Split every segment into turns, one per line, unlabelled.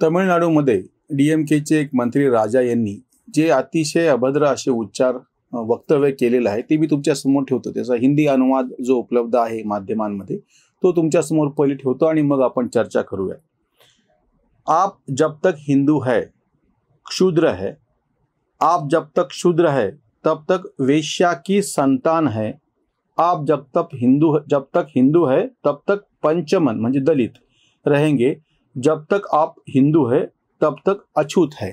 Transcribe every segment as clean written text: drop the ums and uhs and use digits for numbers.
तमिळनाडूमध्ये DMKचे एक मंत्री राजा यांनी जे अतिशय अभद्र असे उच्चार वक्तव्य केलेलं आहे ते मी तुमच्या समोर ठेवतो। त्याचा हिंदी अनुवाद जो उपलब्ध आहे माध्यमांमध्ये तो तुमच्या समोर पहिले ठेवतो आणि मग आपण चर्चा करूया। आप जब तक हिंदू है क्षुद्र है, आप जब तक क्षुद्र है तब तक वेश्या की संतान है, आप जब तक हिंदू है तब तक पंचमन म्हणजे दलित रहेंगे, जब तक आप हिंदू है तब तक अछूत है।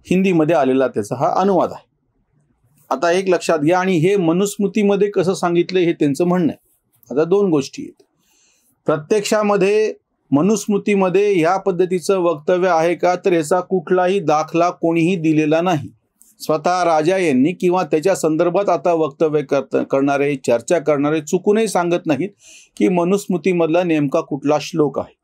हिंदीमध्ये आलेला त्याचा हा अनुवाद आहे। आता एक लक्षात घ्या, आणि हे मनुस्मृतीमध्ये कसं सांगितलं हे त्यांचं म्हणणं आहे। आता दोन गोष्टी आहेत, प्रत्यक्षामध्ये मनुस्मृतीमध्ये ह्या पद्धतीचं वक्तव्य आहे का, तर याचा कुठलाही दाखला कोणीही दिलेला नाही। स्वतः राजा यांनी किंवा त्याच्या संदर्भात आता वक्तव्य करणारे चर्चा करणारे चुकूनही सांगत नाहीत की मनुस्मृतीमधला नेमका कुठला श्लोक आहे।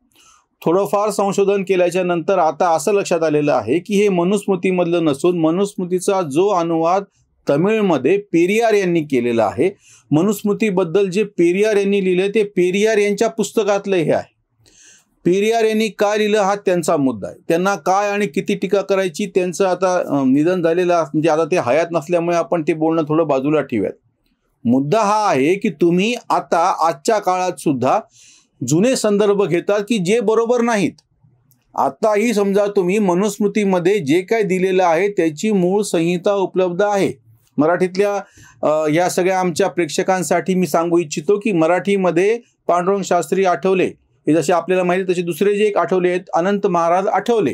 थोडंफार संशोधन केल्याच्या नंतर आता असं लक्षात आलेलं आहे की हे मनुस्मृतीमधलं नसून मनुस्मृतीचा जो अनुवाद तमिळमध्ये पेरियार यांनी केलेला आहे। मनुस्मृतीबद्दल जे पेरियार यांनी लिहिले ते पेरियार यांच्या पुस्तकातलं हे आहे। पेरियार यांनी काय लिहिलं हा त्यांचा मुद्दा आहे। त्यांना काय आणि किती टीका करायची त्यांचं आता निधन झालेलं म्हणजे आता ते हयात नसल्यामुळे आपण ते बोलणं थोडं बाजूला ठेवूयात। मुद्दा हा आहे की तुम्ही आता आजच्या काळात सुद्धा जुने संदर्भ घेतात की जे बरोबर नाहीत। आताही समजा तुम्ही मनुस्मृतीमध्ये जे काय दिलेलं आहे त्याची मूळ संहिता उपलब्ध आहे मराठीतल्या। या सगळ्या आमच्या प्रेक्षकांसाठी मी सांगू इच्छितो की मराठीमध्ये पांडुरंग शास्त्री आठवले हे जसे आपल्याला माहिती तसे दुसरे जे एक आठवले आहेत अनंत महाराज आठवले,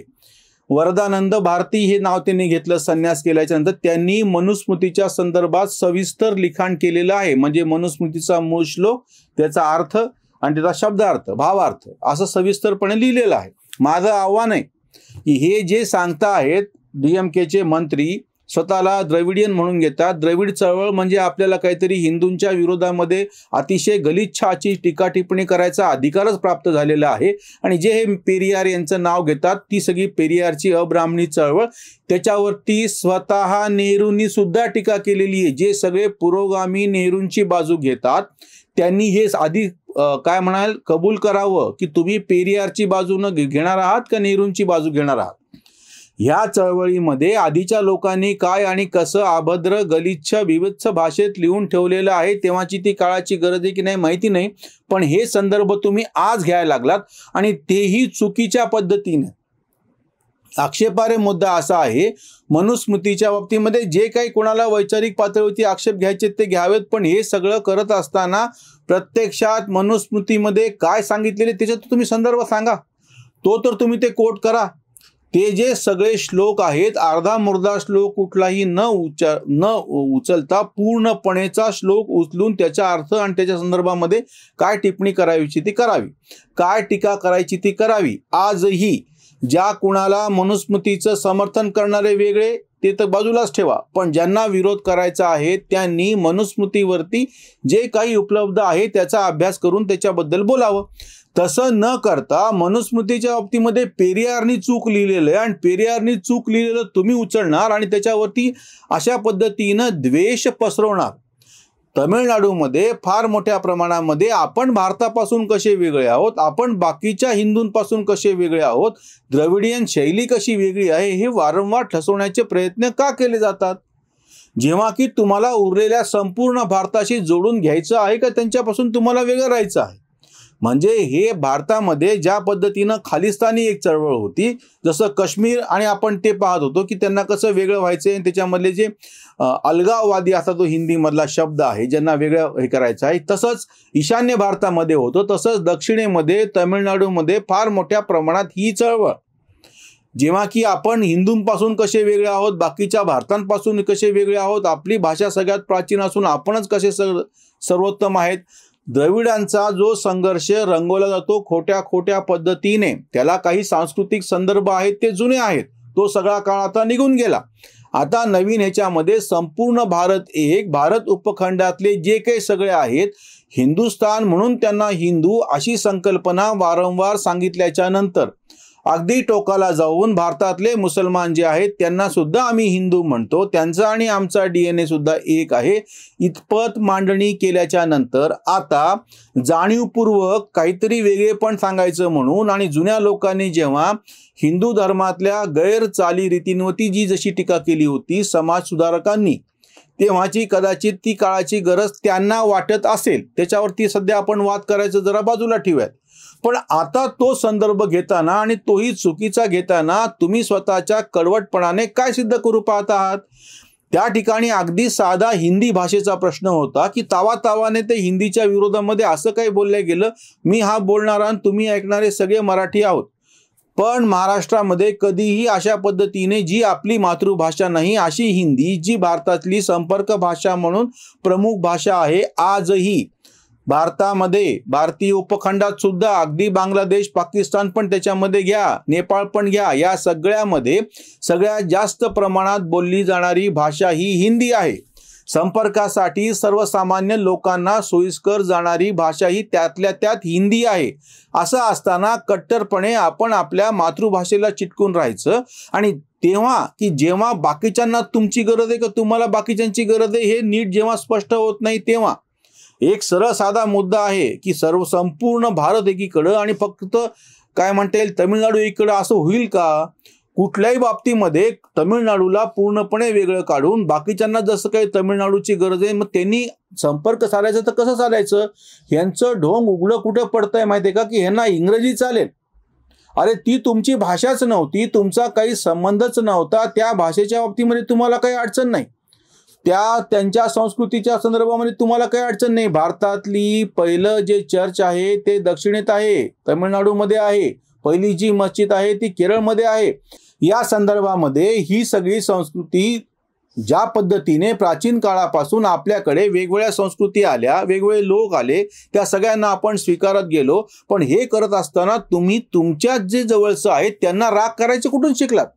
वरदानंद भारती हे नाव त्यांनी घेतलं संन्यास केल्याच्या नंतर। त्यांनी मनुस्मृतीच्या संदर्भात सविस्तर लिखाण केलेलं आहे, म्हणजे मनुस्मृतीचा मूळ श्लोक त्याचा अर्थ आणि त्याचा शब्दार्थ भावार्थ असं सविस्तरपणे लिहिलेलं आहे। माझं आव्हान आहे की हे जे सांगता आहेत DMKचे मंत्री स्वतःला द्रविडियन म्हणून घेतात। द्रविड चळवळ म्हणजे आपल्याला काहीतरी हिंदूंच्या विरोधामध्ये अतिशय गलिच्छाची टीका टिप्पणी करायचा अधिकारच प्राप्त झालेला आहे। आणि जे हे पेरियार यांचं नाव घेतात ती सगळी पेरियारची अब्राह्मणी चळवळ, त्याच्यावरती स्वतः नेहरूंनी सुद्धा टीका केलेली आहे। जे सगळे पुरोगामी नेहरूंची बाजू घेतात त्यांनी हे आधी काय म्हणाल कबूल करावं की तुम्ही पेरियारची बाजू न घेणार आहात का नेहरूंची बाजू घेणार आहात। ह्या चळवळीमध्ये आधीच्या लोकांनी काय आणि कसं अभद्र गलिच्छ विविध भाषेत लिहून ठेवलेलं आहे तेव्हाची ती काळाची गरज आहे की नाही माहिती नाही, पण हे संदर्भ तुम्ही आज घ्यायला लागलात आणि तेही चुकीच्या पद्धतीने। आक्षेपार्ह मुद्दा असा आहे मनुस्मृतीच्या बाबतीमध्ये जे काही कोणाला वैचारिक पातळीवरती आक्षेप घ्यायचे ते घ्यावेत, पण हे सगळं करत असताना प्रत्यक्षात मनुस्मृतीमध्ये काय सांगितलेले त्याच्यात तुम्ही संदर्भ सांगा, तो तर तुम्ही ते कोट करा। ते जे सगळे श्लोक आहेत अर्धा मुर्दा श्लोक कुठलाही न उचलता पूर्णपणेचा श्लोक उचलून त्याचा अर्थ आणि त्याच्या संदर्भामध्ये काय टिप्पणी करायची ती करावी, काय टीका करायची ती करावी। आजही ज्या कुणाला मनुस्मृतीचं समर्थन करणारे वेगळे ते तर बाजूलाच ठेवा, पण ज्यांना विरोध करायचा आहे त्यांनी मनुस्मृतीवरती जे काही उपलब्ध आहे त्याचा अभ्यास करून त्याच्याबद्दल बोलावं। तसं न करता मनुस्मृतीच्या बाबतीमध्ये पेरियारनी चूक लिहिलेलं आहे आणि पेरियारनी चूक लिहिलेलं तुम्ही उचलणार आणि त्याच्यावरती अशा पद्धतीनं द्वेष पसरवणार। तमिळनाडूमध्ये फार मोठ्या प्रमाणामध्ये आपण भारतापासून कसे वेगळे आहोत, आपण बाकीच्या हिंदूंपासून कसे वेगळे आहोत, द्रविडियन शैली कशी वेगळी आहे हे वारंवार ठसवण्याचे प्रयत्न का केले जातात, जेव्हा की तुम्हाला उरलेल्या संपूर्ण भारताशी जोडून घ्यायचं आहे का त्यांच्यापासून तुम्हाला वेगळं राहायचं आहे। म्हणजे हे भारतामध्ये ज्या पद्धतीनं खालिस्तानी एक चळवळ होती, जसं काश्मीर आणि आपण ते पाहत होतो की त्यांना कसं वेगळं व्हायचं, त्याच्यामधले जे अलगाववादी असा तो हिंदीमधला शब्द आहे ज्यांना वेगळं हे करायचं आहे, तसंच ईशान्य भारतामध्ये होतं, तसंच दक्षिणेमध्ये तमिळनाडूमध्ये फार मोठ्या प्रमाणात ही चळवळ, जेव्हा की आपण हिंदूंपासून कसे वेगळे आहोत, बाकीच्या भारतांपासून कसे वेगळे आहोत, आपली भाषा सगळ्यात प्राचीन असून आपणच कसे सर्वोत्तम आहेत। द्रविडांचा जो संघर्ष रंगवला जातो खोट्या खोट्या पद्धतीने, त्याला काही सांस्कृतिक संदर्भ आहेत ते जुने आहेत, तो सगळा काळ आता निघून गेला। आता नवीन ह्याच्यामध्ये संपूर्ण भारत उपखंडातले जे काही सगळे आहेत हिंदुस्थान म्हणून त्यांना हिंदू अशी संकल्पना वारंवार सांगितल्याच्या नंतर अगदी टोकाला जाऊन भारतातले मुसलमान जे आहेत त्यांना सुद्धा आम्ही हिंदू म्हणतो, त्यांचा आणि आमचा DNA सुद्धा एक आहे, इतपत मांडणी केल्याच्या नंतर आता जाणीवपूर्वक काहीतरी वेगळेपण सांगायचं म्हणून आणि जुन्या लोकांनी जेव्हा हिंदू धर्मातल्या गैरचालीरीतींवरती जी जशी टीका केली होती समाज सुधारकांनी, तेव्हाची कदाचित ती काळाची गरज त्यांना वाटत असेल, त्याच्यावरती सध्या आपण वाद करायचं जरा बाजूला ठेवूयात. पण आता तो संदर्भ घेताना आणि तोही चुकीचा घेताना तुम्ही स्वतःच्या कडवटपणाने काय सिद्ध करू पाहत आहात? त्या ठिकाणी अगदी साधा हिंदी भाषेचा प्रश्न होता की तावातावाने ते हिंदीच्या विरोधामध्ये असं काही बोललं गेलं, मी हा बोलणारा आणि तुम्ही ऐकणारे सगळे मराठी आहोत. पण महाराष्ट्रामध्ये कधीही अशा पद्धतीने जी आपली मातृभाषा नाही अशी हिंदी, जी भारतातली संपर्क भाषा म्हणून प्रमुख भाषा आहे, आजही भारतामध्ये भारतीय उपखंडात सुद्धा अगदी बांगलादेश, पाकिस्तान पण त्याच्यामध्ये घ्या, नेपाळ पण घ्या, या सगळ्यामध्ये सगळ्यात जास्त प्रमाणात बोलली जाणारी भाषा ही हिंदी आहे. संपर्कासाठी सर्वसामान्य लोकांना सोयीस्कर जाणारी भाषा ही त्यातल्या त्यात हिंदी आहे. असं असताना कट्टरपणे आपण आपल्या मातृभाषेला चिटकून राहायचं आणि तेव्हा की जेव्हा बाकीच्यांना तुमची गरज आहे का तुम्हाला बाकीच्यांची गरज आहे हे नीट जेव्हा स्पष्ट होत नाही, तेव्हा एक सरळ साधा मुद्दा आहे की संपूर्ण भारत एकीकडं आणि फक्त काय म्हणता येईल तमिळनाडू एकीकडं असं होईल का? कुठल्याही बाबतीमध्ये तमिळनाडूला पूर्णपणे वेगळं काढून बाकीच्यांना जसं काही तमिळनाडूची गरज आहे, मग त्यांनी संपर्क साधायचा तर कसं साधायचं? ह्यांचं ढोंग उघडं कुठं पडतंय माहिती आहे का की ह्यांना इंग्रजी चालेल. अरे ती तुमची भाषाच नव्हती, तुमचा काही संबंधच नव्हता, त्या भाषेच्या बाबतीमध्ये तुम्हाला काही अडचण नाही, त्यांच्या संस्कृतीच्या संदर्भामध्ये तुम्हाला काही अडचण नाही. भारतातली पहिलं जे चर्च आहे ते दक्षिणेत आहे, तमिळनाडूमध्ये आहे. पहिली जी मस्जिद आहे ती केरळमध्ये आहे. या संदर्भामध्ये ही सगळी संस्कृती ज्या पद्धतीने प्राचीन काळापासून आपल्याकडे वेगवेगळ्या संस्कृती आल्या, वेगवेगळे लोक आले, त्या सगळ्यांना आपण स्वीकारत गेलो. पण हे करत असताना तुम्ही तुमच्या जे जवळचं आहे त्यांना राग करायचे कुठून शिकलात?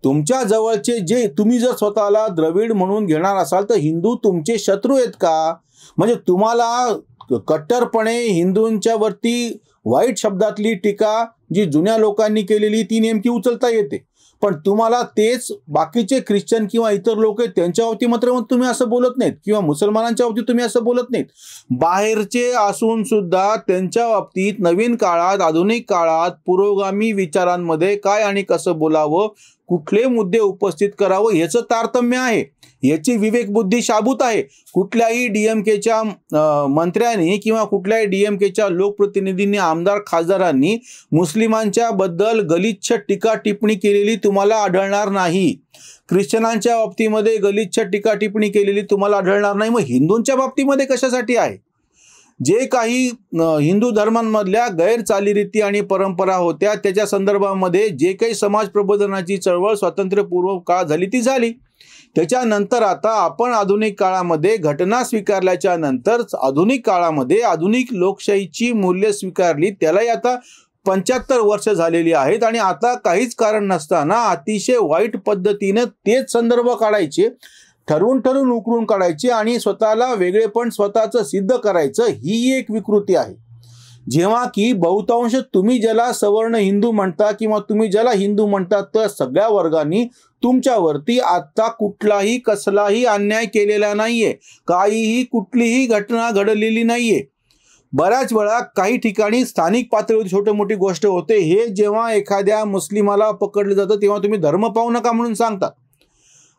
तुमच्या जवळचे जे तुम्ही जर स्वतःला द्रविड म्हणून घेणार असाल तर हिंदू तुमचे शत्रू आहेत का? म्हणजे तुम्हाला कट्टरपणे हिंदूंच्या वरती वाईट शब्दातली टीका जी जुन्या लोकांनी केलेली ती नेमकी उचलता येते, पण तुम्हाला तेच बाकीचे ख्रिश्चन किंवा इतर लोक आहेत त्यांच्या बाबतीत मात्र तुम्ही असं बोलत नाहीत किंवा मुसलमानांच्या बाबतीत तुम्ही असं बोलत नाहीत. बाहेरचे असून सुद्धा त्यांच्या बाबतीत नवीन काळात, आधुनिक काळात पुरोगामी विचारांमध्ये काय आणि कसं बोलावं, कुठले मुद्दे उपस्थित करावं याचं तारतम्य आहे, याची विवेकबुद्धी शाबूत आहे. कुठल्याही DMKच्या मंत्र्यांनी किंवा कुठल्याही DMKच्या लोकप्रतिनिधींनी, आमदार, खासदारांनी मुस्लिमांच्या बद्दल गलिच्छ टीका टिप्पणी केलेली तुम्हाला आढळणार नाही. ख्रिश्चनांच्या बाबतीमध्ये गलिच्छ टीका टिप्पणी केलेली तुम्हाला आढळणार नाही. मग हिंदूंच्या बाबतीमध्ये कशासाठी आहे? जे काही हिंदू धर्मांमधल्या गैरचालीरीती आणि परंपरा होत्या त्याच्या संदर्भामध्ये जे काही समाज प्रबोधनाची चळवळ स्वातंत्र्यपूर्व काळ झाली ती झाली. त्याच्यानंतर आता आपण आधुनिक काळामध्ये घटना स्वीकारल्याच्या नंतर आधुनिक काळामध्ये आधुनिक लोकशाहीची मूल्य स्वीकारली, त्यालाही आता 75 वर्ष झालेली आहेत आणि आता काहीच कारण नसताना अतिशय वाईट पद्धतीने तेच संदर्भ काढायचे, ठरवून उकरून काढायचे आणि स्वतःला वेगळेपण स्वतःचं सिद्ध करायचं, ही एक विकृती आहे. जेव्हा की बहुतांश तुम्ही ज्याला सवर्ण हिंदू म्हणता किंवा तुम्ही ज्याला हिंदू म्हणतात त्या सगळ्या वर्गांनी तुमच्यावरती आता कुठलाही कसलाही अन्याय केलेला नाहीये, काहीही कुठलीही घटना घडलेली नाहीये. बऱ्याच वेळा काही ठिकाणी स्थानिक पातळीवर छोटी मोठी गोष्ट होते, हे जेव्हा एखाद्या मुस्लिमाला पकडलं जातं तेव्हा तुम्ही धर्म पाहू नका म्हणून सांगता.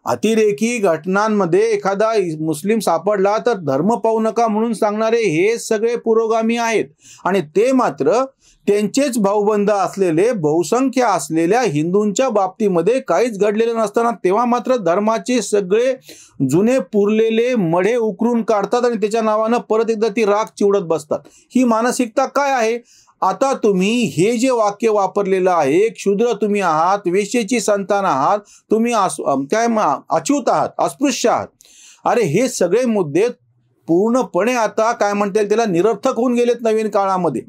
अतिरेकी घटनांमध्ये एखादा मुस्लिम सापडला तर धर्म पाहू नका म्हणून सांगणारे हे सगळे पुरोगामी आहेत आणि ते मात्र त्यांचेच भाऊबंद असलेले बहुसंख्य असलेल्या हिंदूंच्या बाबतीमध्ये काहीच घडलेलं नसताना तेव्हा मात्र धर्माचे सगळे जुने पुरलेले मढे उकरून काढतात आणि त्याच्या नावानं परत एकदा ती राख चिवडत बसतात. ही मानसिकता काय आहे? आता तुम्ही हे जे वाक्य वापरलेलं आहे, क्षुद्र तुम्ही आहात, वेश्येची संतान आहात, तुम्ही अच्युत आहात, अस्पृश्य आहात, अरे हे सगळे मुद्दे पूर्णपणे आता काय म्हणता येईल त्याला निरर्थक होऊन गेलेत नवीन काळामध्ये.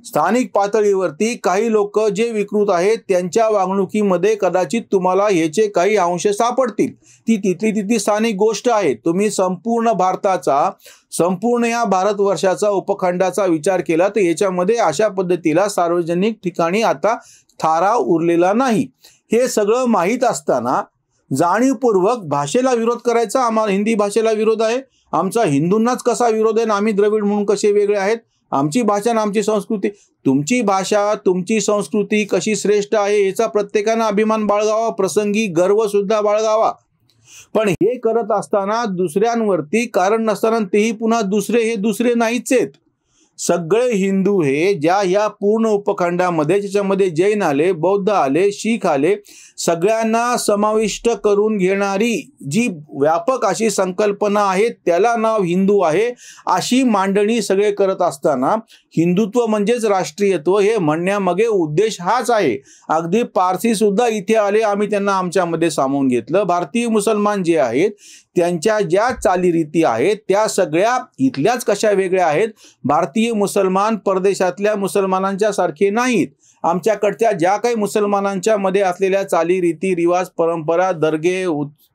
स्थानिक पातळीवरती काही लोक जे विकृत आहेत त्यांच्या वागणुकीमध्ये कदाचित तुम्हाला ह्याचे काही अंश सापडतील. ती तिथली स्थानिक गोष्ट आहे. तुम्ही संपूर्ण भारताचा, संपूर्ण या भारतवर्षाचा, उपखंडाचा विचार केला तर याच्यामध्ये अशा पद्धतीला सार्वजनिक ठिकाणी आता थारा उरलेला नाही. हे सगळं माहीत असताना जाणीवपूर्वक भाषेला विरोध करायचा. आम्हाला हिंदी भाषेला विरोध आहे, आमचा हिंदूंनाच कसा विरोध आहे, आम्ही द्रविड म्हणून कसे वेगळे आहेत, आमची भाषा आणि आमची संस्कृती. तुमची भाषा, तुमची संस्कृती कशी श्रेष्ठ आहे याचा प्रत्येकानं अभिमान बाळगावा, प्रसंगी गर्व सुद्धा बाळगावा. पण हे करत असताना दुसऱ्यांवरती कारण नसताना तेही पुन्हा दुसरे, हे दुसरे नाहीच आहेत. सगळे हिंदू हे ज्या या पूर्ण उपखंडामध्ये, ज्याच्यामध्ये जैन आले, बौद्ध आले, शीख आले, सगळ्यांना समाविष्ट करून घेणारी जी व्यापक अशी संकल्पना आहे त्याला नाव हिंदू आहे, अशी मांडणी सगळे करत असताना हिंदुत्व म्हणजेच राष्ट्रीयत्व हे म्हणण्यामागे उद्देश हाच आहे. अगदी पारसी सुद्धा इथे आले, आम्ही त्यांना आमच्यामध्ये सामावून घेतलं. भारतीय मुसलमान जे आहेत त्यांच्या ज्या चालीरीती आहेत त्या सगळ्या इथल्याच कशा वेगळ्या आहेत. भारतीय मुसलमान परदेशातल्या मुसलमानांच्या सारखे नाहीत. आमच्याकडच्या ज्या काही मुसलमानांच्या मध्ये असलेल्या चाली, रीती, रिवाज, परंपरा, दर्गे,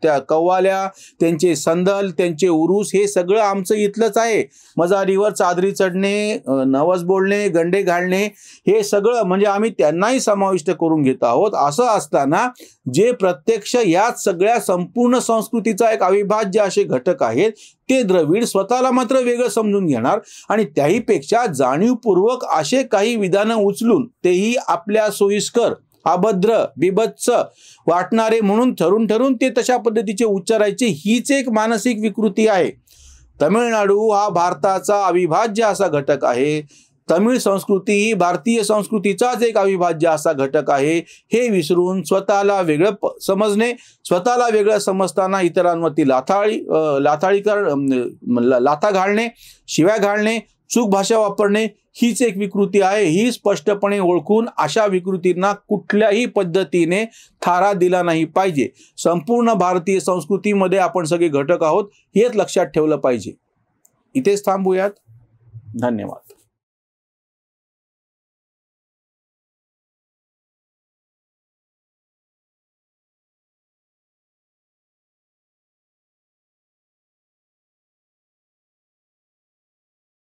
त्या कव्वाल्या, त्यांचे संदल, त्यांचे उरूस, हे सगळं आमचं इथलंच आहे. मजारीवर चादरी चढणे, नवस बोलणे, गंडे घालणे, हे सगळं म्हणजे आम्ही त्यांनाही समाविष्ट करून घेत आहोत. असं असताना जे प्रत्यक्ष याच सगळ्या संपूर्ण संस्कृतीचा एक अविभाज्य असे घटक आहेत ते द्रविड स्वतःला मात्र वेगळं समजून घेणार आणि त्याहीपेक्षा जाणीवपूर्वक असे काही विधानं उचलून तेही आपल्या सोयीस्कर, अभद्र, बिभत्स वाटणारे म्हणून ठरून ते तशा पद्धतीचे उच्चारायचे, हीच एक मानसिक विकृती आहे. तमिळनाडू हा भारताचा अविभाज्य असा घटक आहे. तमिळ संस्कृती ही भारतीय संस्कृतीचाच एक अविभाज्य असा घटक आहे. हे विसरून स्वतःला वेगळं समजणे, स्वतःला वेगळं समजताना इतरांवरती लाथा घालणे, शिव्या घालणे, चूक भाषा वापरणे, हीच एक विकृती आहे. ही स्पष्टपणे ओळखून अशा विकृतींना कुठल्याही पद्धतीने थारा दिला नाही पाहिजे. संपूर्ण भारतीय संस्कृतीमध्ये आपण सगळे घटक आहोत, हेच लक्षात ठेवलं पाहिजे. इथेच थांबूयात. धन्यवाद.